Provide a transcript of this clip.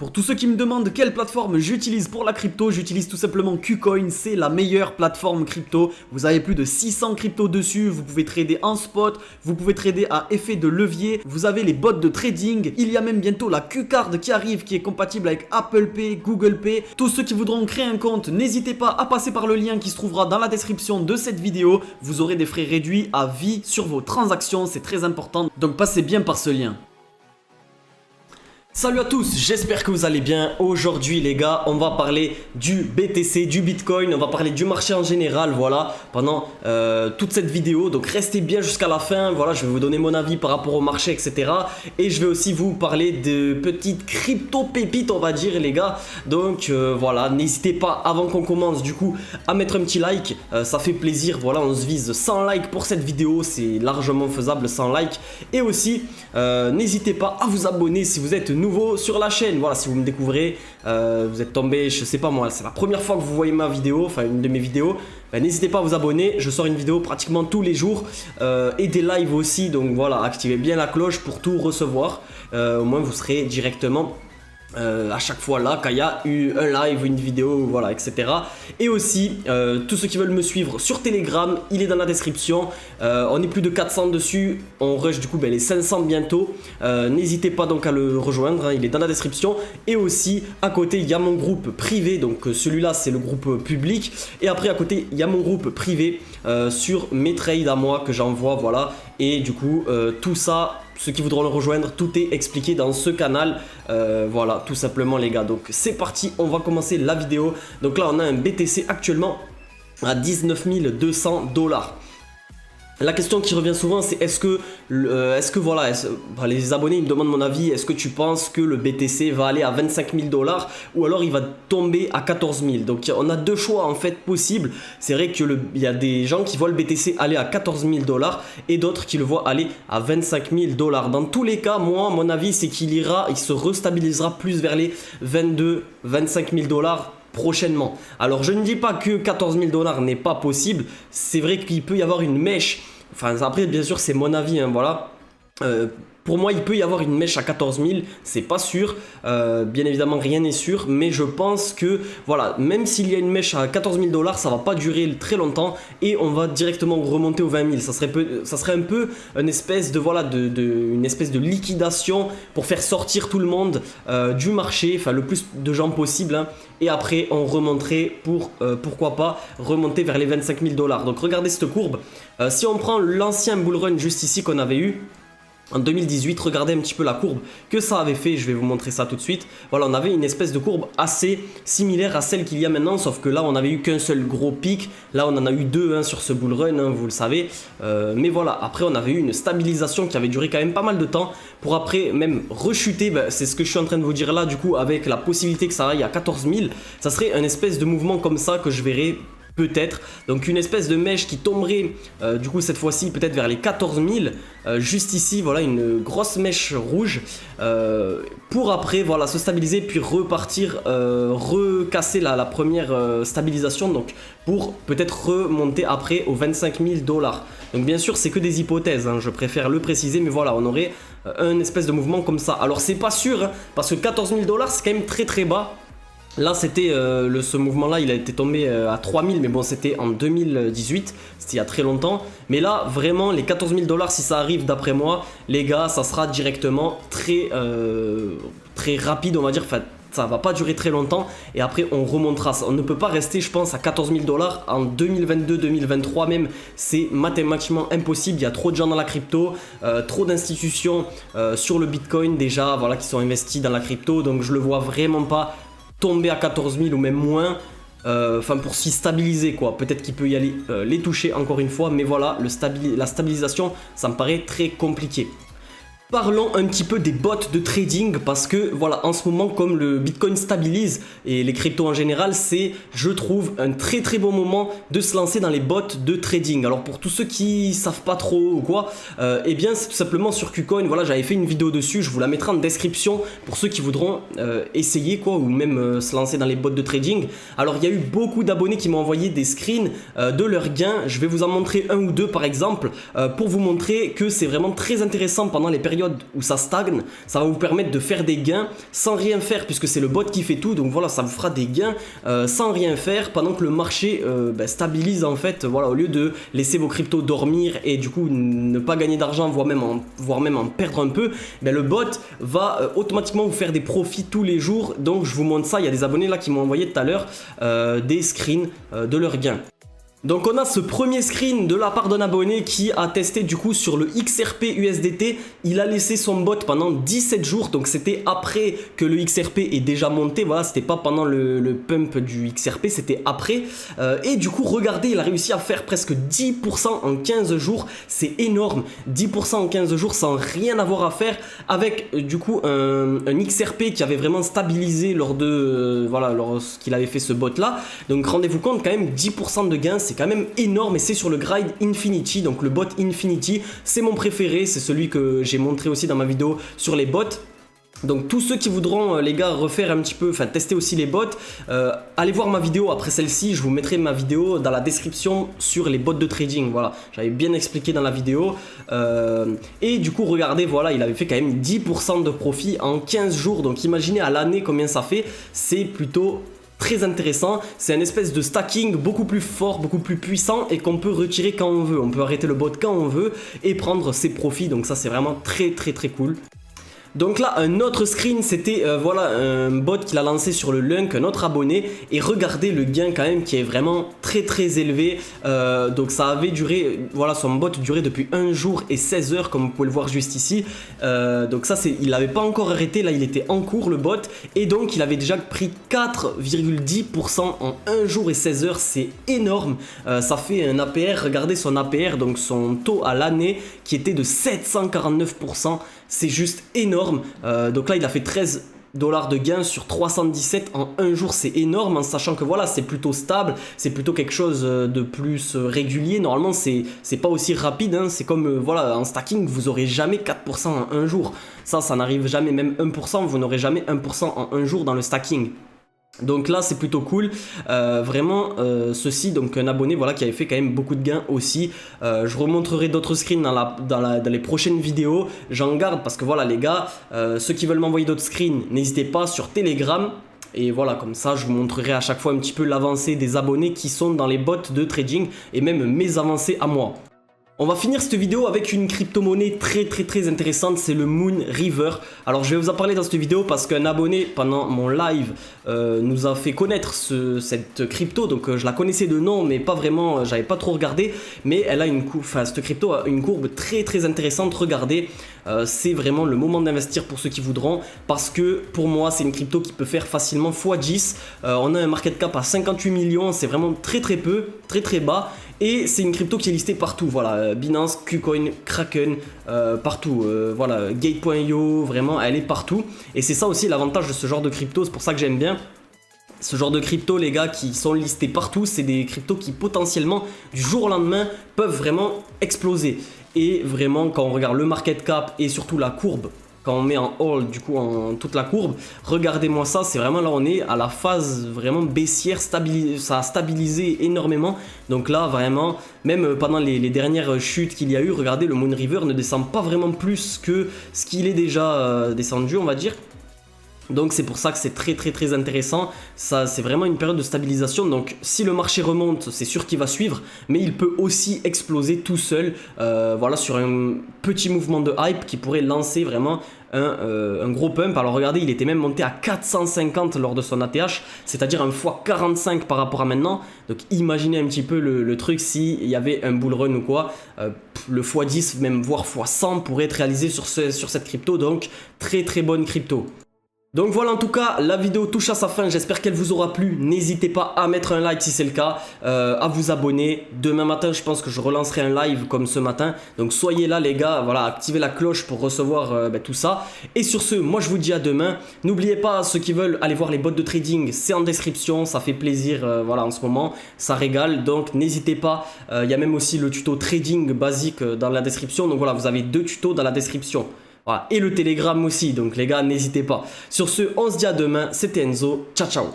Pour tous ceux qui me demandent quelle plateforme j'utilise pour la crypto, j'utilise tout simplement KuCoin, c'est la meilleure plateforme crypto. Vous avez plus de 600 cryptos dessus, vous pouvez trader en spot, vous pouvez trader à effet de levier, vous avez les bots de trading, il y a même bientôt la Qcard qui arrive qui est compatible avec Apple Pay, Google Pay. Tous ceux qui voudront créer un compte, n'hésitez pas à passer par le lien qui se trouvera dans la description de cette vidéo. Vous aurez des frais réduits à vie sur vos transactions, c'est très important, donc passez bien par ce lien. Salut à tous, j'espère que vous allez bien. Aujourd'hui les gars, on va parler du BTC, du Bitcoin, on va parler du marché en général, voilà, pendant toute cette vidéo. Donc restez bien jusqu'à la fin, voilà, je vais vous donner mon avis par rapport au marché, etc. Et je vais aussi vous parler de petites crypto pépites, on va dire les gars. Donc voilà, n'hésitez pas avant qu'on commence du coup à mettre un petit like, ça fait plaisir, voilà, on se vise 100 likes pour cette vidéo, c'est largement faisable 100 likes. Et aussi, n'hésitez pas à vous abonner si vous êtes nouveau sur la chaîne. Voilà, si vous me découvrez, vous êtes tombé, je sais pas moi, c'est la première fois que vous voyez ma vidéo, enfin une de mes vidéos, n'hésitez pas à vous abonner. Je sors une vidéo pratiquement tous les jours et des lives aussi, donc voilà, activez bien la cloche pour tout recevoir. Au moins vous serez directement à chaque fois là quand il y a eu un live, une vidéo, voilà, etc. Et aussi tous ceux qui veulent me suivre sur Telegram, il est dans la description. On est plus de 400 dessus, on rush du coup les 500 bientôt. N'hésitez pas donc à le rejoindre, hein, il est dans la description. Et aussi à côté il y a mon groupe privé, donc celui-là c'est le groupe public. Et après à côté il y a mon groupe privé sur mes trades à moi que j'envoie, voilà. Et du coup tout ça, ceux qui voudront le rejoindre, tout est expliqué dans ce canal. Voilà, tout simplement les gars. Donc c'est parti, on va commencer la vidéo. Donc là on a un BTC actuellement à 19 200 $. La question qui revient souvent, c'est est-ce que voilà, les abonnés ils me demandent mon avis, est-ce que tu penses que le BTC va aller à 25 000 $ ou alors il va tomber à 14 000? Donc on a deux choix en fait possibles. C'est vrai qu'il y a des gens qui voient le BTC aller à 14 000 $ et d'autres qui le voient aller à 25 000 $. Dans tous les cas, moi, mon avis, c'est il se restabilisera plus vers les 22-25 000 $ prochainement. Alors je ne dis pas que 14 000 $ n'est pas possible, c'est vrai qu'il peut y avoir une mèche, enfin après bien sûr c'est mon avis, hein, voilà. Pour moi, il peut y avoir une mèche à 14 000, c'est pas sûr, bien évidemment rien n'est sûr, mais je pense que voilà, même s'il y a une mèche à 14 000 $, ça va pas durer très longtemps et on va directement remonter aux 20 000. Ça serait un peu une espèce de voilà, une espèce de liquidation pour faire sortir tout le monde du marché, enfin le plus de gens possible, hein, et après on remonterait pour pourquoi pas remonter vers les 25 000 $. Donc regardez cette courbe, si on prend l'ancien bull run juste ici qu'on avait eu en 2018, regardez un petit peu la courbe que ça avait fait, je vais vous montrer ça tout de suite. Voilà, on avait une espèce de courbe assez similaire à celle qu'il y a maintenant, sauf que là on n'avait eu qu'un seul gros pic, là on en a eu deux, hein, sur ce bull run, hein, vous le savez. Mais voilà, après on avait eu une stabilisation qui avait duré quand même pas mal de temps, pour après même rechuter, c'est ce que je suis en train de vous dire là, du coup avec la possibilité que ça aille à 14 000, ça serait un espèce de mouvement comme ça que je verrai peut-être, donc une espèce de mèche qui tomberait du coup cette fois-ci peut-être vers les 14 000, juste ici, voilà, une grosse mèche rouge, pour après voilà se stabiliser puis repartir, recasser la première stabilisation, donc pour peut-être remonter après aux 25 000 $. Donc bien sûr c'est que des hypothèses, hein, je préfère le préciser, mais voilà, on aurait un espèce de mouvement comme ça. Alors c'est pas sûr, hein, parce que 14 000 $ c'est quand même très très bas. Là c'était ce mouvement là il a été tombé à 3000, mais bon c'était en 2018, c'était il y a très longtemps. Mais là vraiment les 14 000 $ si ça arrive d'après moi les gars, ça sera directement très rapide, on va dire. Enfin ça va pas durer très longtemps et après on remontera. On ne peut pas rester je pense à 14 000 $ en 2022-2023 même, c'est mathématiquement impossible. Il y a trop de gens dans la crypto, trop d'institutions sur le Bitcoin déjà, voilà, qui sont investis dans la crypto, donc je le vois vraiment pas tomber à 14 000 ou même moins, enfin pour s'y stabiliser quoi. Peut-être qu'il peut y aller les toucher encore une fois, mais voilà, la stabilisation ça me paraît très compliqué. Parlons un petit peu des bots de trading, parce que voilà, en ce moment comme le Bitcoin stabilise et les cryptos en général, c'est je trouve un très très bon moment de se lancer dans les bots de trading. Alors pour tous ceux qui savent pas trop ou quoi, eh bien c'est tout simplement sur KuCoin. Voilà, j'avais fait une vidéo dessus, je vous la mettrai en description pour ceux qui voudront essayer quoi, ou même se lancer dans les bots de trading. Alors il y a eu beaucoup d'abonnés qui m'ont envoyé des screens de leurs gains. Je vais vous en montrer un ou deux par exemple, pour vous montrer que c'est vraiment très intéressant pendant les périodes période où ça stagne, ça va vous permettre de faire des gains sans rien faire puisque c'est le bot qui fait tout. Donc voilà, ça vous fera des gains sans rien faire pendant que le marché stabilise en fait. Voilà, au lieu de laisser vos cryptos dormir et du coup ne pas gagner d'argent, voire même en perdre un peu, le bot va automatiquement vous faire des profits tous les jours. Donc je vous montre ça, il y a des abonnés là qui m'ont envoyé tout à l'heure des screens de leurs gains. Donc on a ce premier screen de la part d'un abonné qui a testé du coup sur le XRP USDT. Il a laissé son bot pendant 17 jours, donc c'était après que le XRP est déjà monté. Voilà, c'était pas pendant le pump du XRP, c'était après. Et du coup, regardez, il a réussi à faire presque 10% en 15 jours. C'est énorme, 10% en 15 jours sans rien avoir à faire avec du coup un XRP qui avait vraiment stabilisé lors de lorsqu'il avait fait ce bot là. Donc rendez-vous compte, quand même 10% de gains, c'est quand même énorme et c'est sur le grind Infinity. Donc le bot Infinity, c'est mon préféré, c'est celui que j'ai montré aussi dans ma vidéo sur les bots. Donc tous ceux qui voudront les gars refaire un petit peu, enfin tester aussi les bots, allez voir ma vidéo après celle-ci. Je vous mettrai ma vidéo dans la description sur les bots de trading. Voilà, j'avais bien expliqué dans la vidéo. Et du coup regardez, voilà, il avait fait quand même 10% de profit en 15 jours. Donc imaginez à l'année combien ça fait, c'est plutôt très intéressant. C'est un espèce de stacking beaucoup plus fort, beaucoup plus puissant et qu'on peut retirer quand on veut. On peut arrêter le bot quand on veut et prendre ses profits. Donc ça c'est vraiment très cool. Donc là, un autre screen, c'était voilà un bot qu'il a lancé sur le Lunk, un autre abonné. Et regardez le gain quand même qui est vraiment très élevé. Donc ça avait duré, voilà, son bot durait depuis 1 jour et 16 heures comme vous pouvez le voir juste ici. Donc ça, il n'avait pas encore arrêté, là il était en cours le bot. Et donc il avait déjà pris 4,10% en 1 jour et 16 heures, c'est énorme. Ça fait un APR, regardez son APR, donc son taux à l'année qui était de 749%. C'est juste énorme. Donc là il a fait 13 $ de gain sur 317 en 1 jour, c'est énorme, en sachant que voilà, c'est plutôt stable, c'est plutôt quelque chose de plus régulier. Normalement c'est pas aussi rapide, hein. C'est comme voilà, en stacking vous aurez jamais 4% en 1 jour, ça n'arrive jamais, même 1%, vous n'aurez jamais 1% en 1 jour dans le stacking. Donc là c'est plutôt cool, vraiment ceci, donc un abonné voilà qui avait fait quand même beaucoup de gains aussi. Je remontrerai d'autres screens dans les prochaines vidéos, j'en garde parce que voilà les gars, ceux qui veulent m'envoyer d'autres screens, n'hésitez pas sur Telegram. Et voilà, comme ça je vous montrerai à chaque fois un petit peu l'avancée des abonnés qui sont dans les bots de trading et même mes avancées à moi. On va finir cette vidéo avec une crypto-monnaie très intéressante, c'est le Moon River. Alors je vais vous en parler dans cette vidéo parce qu'un abonné pendant mon live nous a fait connaître cette crypto. Donc je la connaissais de nom mais pas vraiment, j'avais pas trop regardé. Mais elle a une courbe, enfin cette crypto a une courbe très intéressante, regardez. C'est vraiment le moment d'investir pour ceux qui voudront parce que pour moi c'est une crypto qui peut faire facilement x10. On a un market cap à 58 millions, c'est vraiment très peu, très bas. Et c'est une crypto qui est listée partout, voilà, Binance, KuCoin, Kraken, partout, voilà, Gate.io, vraiment, elle est partout. Et c'est ça aussi l'avantage de ce genre de crypto, c'est pour ça que j'aime bien. Ce genre de crypto, les gars, qui sont listés partout, c'est des cryptos qui potentiellement, du jour au lendemain, peuvent vraiment exploser. Et vraiment, quand on regarde le market cap et surtout la courbe, quand on met en hold du coup en toute la courbe, regardez-moi ça, c'est vraiment là on est à la phase vraiment baissière, ça a stabilisé énormément. Donc là vraiment, même pendant les dernières chutes qu'il y a eu, regardez le Moon River ne descend pas vraiment plus que ce qu'il est déjà descendu on va dire. Donc c'est pour ça que c'est très intéressant, ça c'est vraiment une période de stabilisation. Donc si le marché remonte c'est sûr qu'il va suivre, mais il peut aussi exploser tout seul, voilà, sur un petit mouvement de hype qui pourrait lancer vraiment un gros pump. Alors regardez, il était même monté à 450 lors de son ATH, c'est-à-dire un x45 par rapport à maintenant. Donc imaginez un petit peu le truc s'il y avait un bull run ou quoi, le x10 même voire x100 pourrait être réalisé sur cette crypto. Donc très bonne crypto. Donc voilà, en tout cas la vidéo touche à sa fin, j'espère qu'elle vous aura plu. N'hésitez pas à mettre un like si c'est le cas, à vous abonner. Demain matin je pense que je relancerai un live comme ce matin, donc soyez là les gars, voilà, activez la cloche pour recevoir tout ça. Et sur ce, moi je vous dis à demain. N'oubliez pas, ceux qui veulent aller voir les bots de trading, c'est en description, ça fait plaisir, voilà, en ce moment ça régale, donc n'hésitez pas. Il y a même aussi le tuto trading basique dans la description, donc voilà, vous avez 2 tutos dans la description. Voilà. Et le Telegram aussi, donc les gars n'hésitez pas. Sur ce, on se dit à demain, c'était Enzo, ciao